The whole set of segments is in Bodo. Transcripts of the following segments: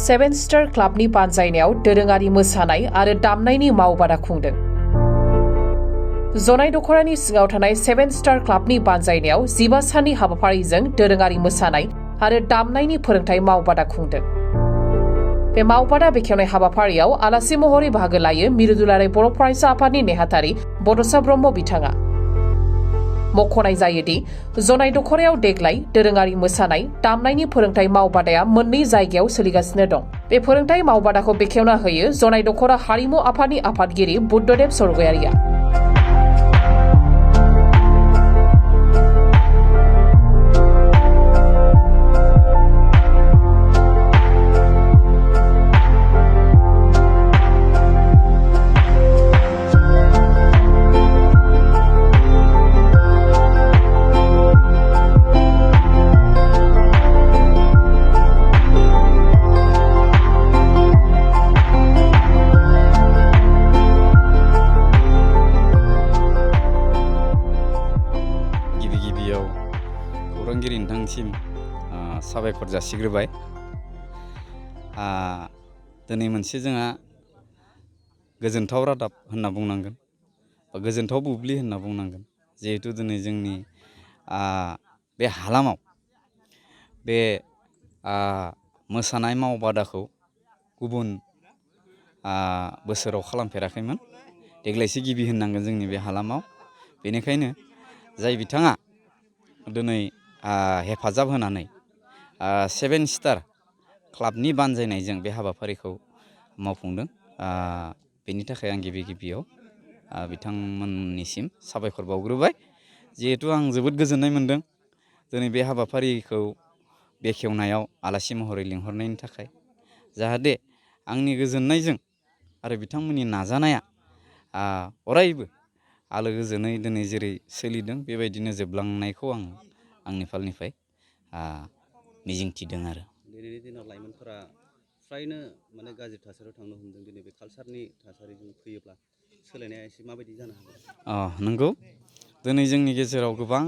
सेभेन स्टार क्लाबनि बानजायनायाव दोरोङारि मोसानाय आरो दामनायनि मावबादा खुंदों। जनाय दखरानि सिङाव थानाय सेभेन स्टार क्लाबनि बानजायनायाव 15 साननि हाबाफारिजों दोरोङारि मोसानाय आरो दामनायनि फोरोंथाय मावबादा खुंदों। बे मावबादा बेखेवनाय हाबाफारियाव आलासि महरै बाहागो लायो मिरुदुलाराय बर' फरायसा आफादनि नेहाथारि बड'सा ब्रह्म बिथाङा। मख'नाय जायोदि जनाय दखरायाव देग्लाय दोरोङारि मोसानाय दामनायनि फोरोंथाय मावबादाया मोननै जायगायाव सोलिगासिनो दं। बे फोरोंथाय मावबादाखौ बेखेवना होयो जनाय दखरा हारिमु आफादनि आफादगिरि बुद्धदेब सरगयारिया। खौरांगिरि नोंथांसिम साबायखर जासिग्रोबाय। दिनै मोनसे जोंहा गोजोनथाव रादाब होनना बुंनांगोन बा गोजोनथाव बुब्लि होनना बुंनांगोन। जिहेतु दिनै जोंनि बे हालामाव बे मोसानाय मावबादाखौ गुबुन बोसोराव खालामफेराखैमोन। देग्लायसो गिबि होननांगोन जोंनि बे हालामाव। बेनिखायनो जाय बिथाङा दिनै हेफाजाब होनानै सेभेन स्टार क्लाबनि बानजायनायजों बे हाबाफारिखौ मावफुंदों, बेनि थाखाय आं गिबियाव बिथांमोननिसिम साबायखर बावग्रोबाय। जिहेतु आं जोबोद गोजोननाय मोनदों दिनै बे हाबाफारिखौ बेखेवनायाव आलासि महरै लिंहरनायनि थाखाय। जाहाथे आंनि गोजोननायजों आरो बिथांमोननि नाजानाया अरायबो आलो गोजोनै दिनै जेरै सोलिदों बेबायदिनो जोबलांनायखौ आं आंनि फालनिफ्राय मिजिंथिदों आरो। दिनैनि दिनाव लाइमोनफोरा फ्रायनो गाज्रि थासारियाव थांनो हमदों। दिनै बे कालसारनि थासारिजों फैयोब्ला सोलायनाया एसे माबायदि जानो हागौ? नंगौ, दिनै जोंनि गेजेराव गोबां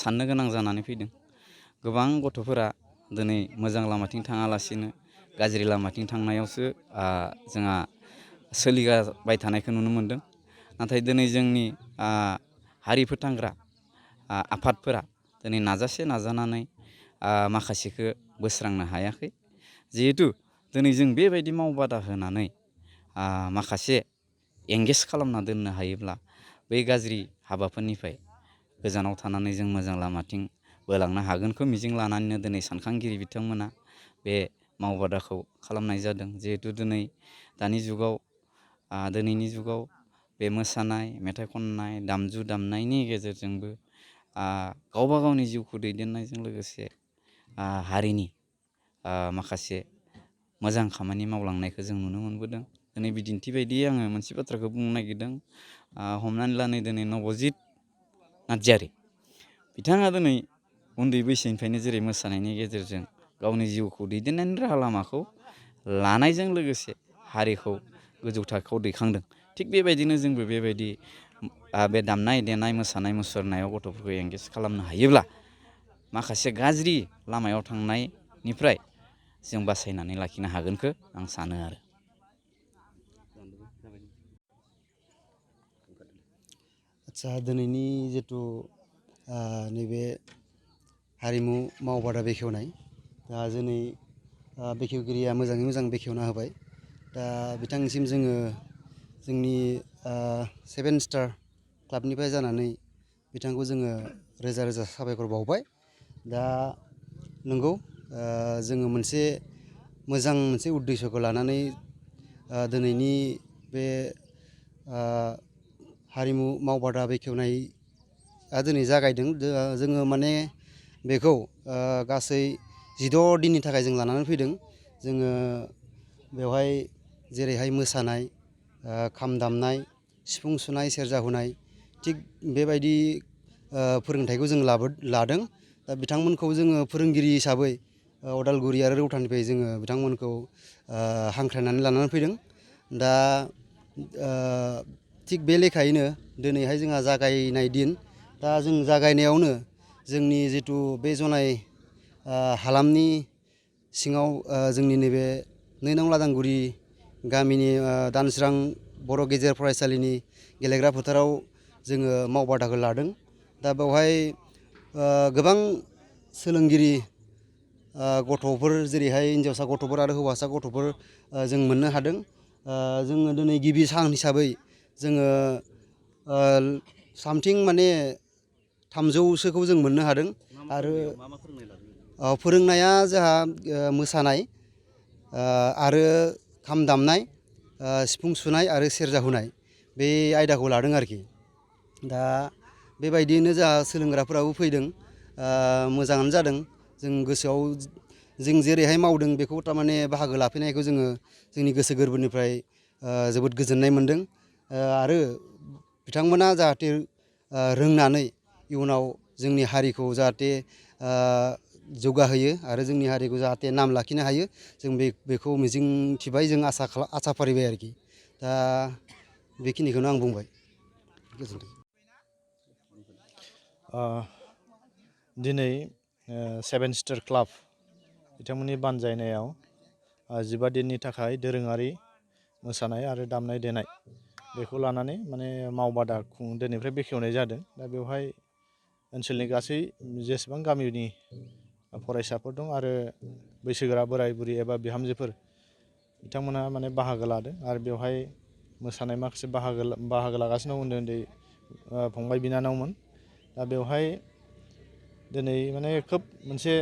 साननो गोनां जानानै फैदों। गोबां गथ'फोरा दिनै मोजां लामाथिं थाङालासिनो गाज्रि लामाथिं थांनायावसो जोंहा सोलिबाय थानायखौ नुनो मोनदों। नाथाय दिनै जोंनि हारि फोथांग्रा आफादफोरा दिनै नाजासे नाजानानै माखासेखौ बोस्रांनो हायाखै। जिहेतु दिनै जों बेबायदि मावबादा होनानै माखासे एंगेज खालामना दोननो हायोब्ला बै गाज्रि हाबाफोरनिफ्राय गोजानाव थानानै जों मोजां लामाथिं बोलांनो हागोनखौ मिजिं लानानैनो दिनै सानखांगिरि बिथांमोना बे मावबादाखौ खालामनाय जादों। जिहेतु दिनैनि जुगाव बे मोसानाय, मेथाइ खननाय, दामजु दामनायनि गेजेरजोंबो गावबा गावनि जिउखौ दैदेननायजों लोगोसे हारिनि माखासे मोजां खामानि मावलांनायखौ जों नुनो मोनबोदों। दिनै बिदिन्थि बायदियै आङो मोनसे बाथ्राखौ बुंनो नागिरदों। हमनानै ला दिनै नबजित नार्जारि बिथाङा दिनै उन्दै बैसोनिफ्रायनो जेरै मोसानायनि गेजेरजों गावनि जिउखौ दैदेननायनि राहा लामाखौ लानायजों लोगोसे हारिखौ गोजौ थाखोआव दैखांदों। थिग बेबायदिनो जोंबो बेबायदि बे दामनाय देनाय मोसानाय मुसुरनायाव गथ'फोरखौ एंगेज खालामनो हायोब्ला माखासे गाज्रि लामायाव थांनायनिफ्राय जों बासायनानै लाखिनो हागोनखौ आं सानो आरो। आदसा, दिनैनि जिथु नैबे हारिमु मावबादा बेखेवनाय, दा दिनै बेखेवगिरिया मोजाङै मोजां बेखेवना होबाय। दा बिथांनिसिम जोङो जोंनि सेभेन स्टार क्लाबनिफ्राय जानानै बिथांखौ जोङो रोजा रोजा साबायखर बावबाय। दा नंगौ, जोङो मोजां मोनसे उद्देश्यखौ लानानै दिनैनि बे हारिमु मावबादा बेखेवनाया दिनै जागायदों। जोङो बेखौ गासै 16 दिननि थाखाय जों लानानै फैदों। जोङो बेवहाय जेरैहाय मोसानाय, खाम दामनाय, सिफुं सुनाय, सेरजा हुनाय, थिग बेबायदि फोरोंथायखौ जों लादों। दा बिथांमोनखौ जोङो फोरोंगिरि हिसाबै अदालगुरि आरो रौतानिफ्राय जोङो बिथांमोनखौ हांख्रायनानै लानानै फैदों। दा थिग बे लेखायैनो दिनैहाय जोंहा जागायनाय दिन। दा जों जागायनायावनो जोंनि जिथु बे जनाय हालामनि सिङाव जोंनि नैबे 2 नं लादांगुरि गामिनि दानस्रां बर' गेजेर फरायसालिनि गेलेग्रा फोथाराव जोङो मावबादाखौ लादों। दा बेवहाय गोबां सोलोंगिरि गथ'फोर जेरैहाय हिन्जावसा गथ'फोर आरो हौवासा गथ'फोर जों मोननो हादों। जोङो दिनै गिबि सान हिसाबै जोङो सामथिं माने 300सोखौ जों मोननो हादों। आरो मा मा फोरोंनाय लादों? फोरोंनाया जोंहा मोसानाय आरो खाम दामनाय, सिफुं सुनाय आरो सेरजा हुनाय बे आयदाखौ लादों आरोखि। दा बेबायदियैनो जोंहा सोलोंग्राफोराबो फैदों, मोजाङानो जादों। जों गोसोआव जों जेरैहाय मावदों बेखौ थारमाने बाहागो लाफैनायखौ जोङो जोंनि गोसो गोरबोनिफ्राय जोबोद गोजोननाय मोनदों। आरो बिथांमोना जाहाथे रोंनानै इयुनाव जोंनि हारिखौ जाहाथे जौगाहोयो आरो जोंनि हारिखौ जाहाथे नाम लाखिनो हायो, जों बेखौ मिजिंथिबाय, जों आसा फारिबाय आरोखि। दा बेखिनिखौनो आं बुंबाय। गोजोन्थों। दिनै 7 स्टार क्लाब बिथांमोननि बानजायनायाव 15 दिननि थाखाय दोरोङारि मोसानाय आरो दामनाय देनाय बेखौ लानानै माने मावबादा दिनैनिफ्राय बेखेवनाय जादों। दा बेवहाय ओनसोलनि गासै जेसेबां गामिनि फरायसाफोर दं आरो बैसोगोरा बोराय बुरि एबा बिहामजोफोर बिथांमोनहा माने बाहागो लादों। आरो बेवहाय मोसानाय माखासे बाहागो लागासिनो दं उन्दै उन्दै फंबाय बिनानावमोन। दा बेवहाय दिनै माने खोब मोनसे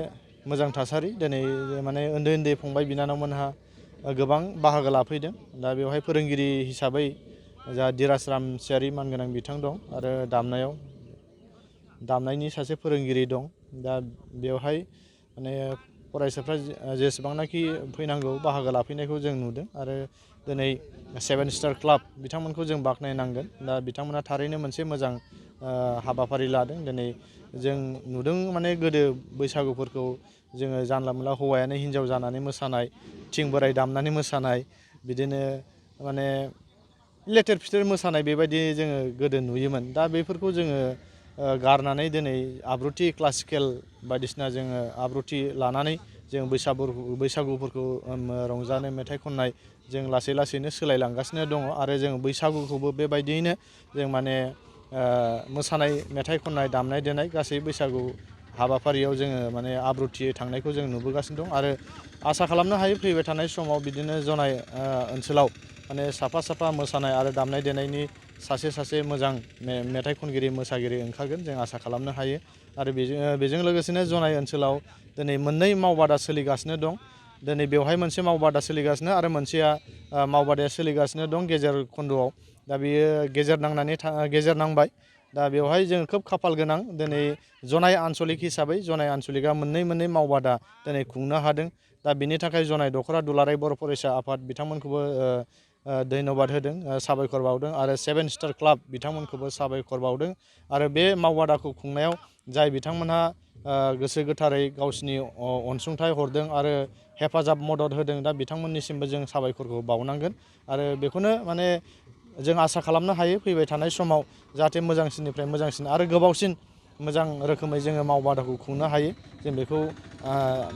मोजां थासारि। दिनै माने उन्दै उन्दै फंबाय बिनानावमोनहा गोबां बाहागो लाफैदों। दा बेवहाय फोरोंगिरि हिसाबै जा दिराज रामसियारि मानगोनां बिथां दं आरो दामनायनि सासे फोरोंगिरि दं। दा बेवहाय माने फरायसाफ्रा जेसेबांनाखि फैनांगौ बाहागो लाफैनायखौ जों नुदों। आरो दिनै 7 स्टार क्लाब बिथांमोनखौ जों बाख्नायनांगोन। दा बिथांमोना थारैनो मोनसे मोजां हाबाफारि लादों। दिनै जों नुदों माने गोदो बैसागुफोरखौ जोङो जानला मोनला हौवायानो हिन्जाव जानानै मोसानाय, थिं बोराइ दामनानै मोसानाय, बिदिनो माने लेथेर फिथेर मोसानाय बेबायदि जोङो गोदो नुयोमोन। दा बेफोरखौ जोङो गारनानै दिनै आब्रुथि क्लासिकेल बायदिसिना जोङो आब्रुथि लानानै जों बैसागुफोरखौ रंजानो मेथाइ खननाय जों लासै लासैनो सोलायलांगासिनो दङ। आरो जों बैसागुखौबो बेबायदियैनो जों माने मोसानाय, मेथाइ खननाय, दामनाय देनाय गासै बैसागु हाबाफारियाव जोङो माने आब्रुथियै थांनायखौ जों नुबोगासिनो दं। आरो आसा खालामनो हायो फैबाय थानाय समाव बिदिनो जनाय ओनसोलाव माने साफा साफा मोसानाय आरो दामनाय देनायनि सासे मोजां मेथाइ खनगिरि मोसागिरि ओंखारगोन जों आसा खालामनो हायो। आरो बेजों लोगोसेनो जनाय ओनसोलाव दिनै 2 मावबादा सोलिगासिनो दं। दिनै बेवहाय मोनसे मावबादा सोलिगासिनो आरो मोनसेया मावबादाया सोलिगासिनो दं गेजेर खन्द'आव। दा बेयो गेजेर नांबाय। दा बेवहाय जों खोब खाफाल गोनां। दिनै जनाय आन्सलिक हिसाबै जनाय आन्सलिकआ मोननै मावबादा दिनै खुंनो हादों। दा बेनि थाखाय जनाय दख'रा दुलाराय बर' फरायसा आफाद बिथांमोनखौबो धन्यबाद होदों, साबायखर बावदों। आरो 7 स्टार क्लाब बिथांमोनखौबो साबायखर बावदों। आरो बे मावबादाखौ खुंनायाव जाय बिथांमोनहा गोसो गोथारै गावसिनि अनसुंथाइ हरदों आरो हेफाजाब मदद होदों, दा बिथांमोननिसिमबो जों साबायखरखौ बावनांगोन। आरो बेखौनो माने जों आसा खालामनो हायो फैबाय थानाय समाव जाहाथे मोजांसिननिफ्राय मोजांसिन आरो गोबावसिन मोजां रोखोमै जोङो मावबादाखौ खुंनो हायो। जों बेखौ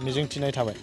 मिजिंथिनाय थाबाय।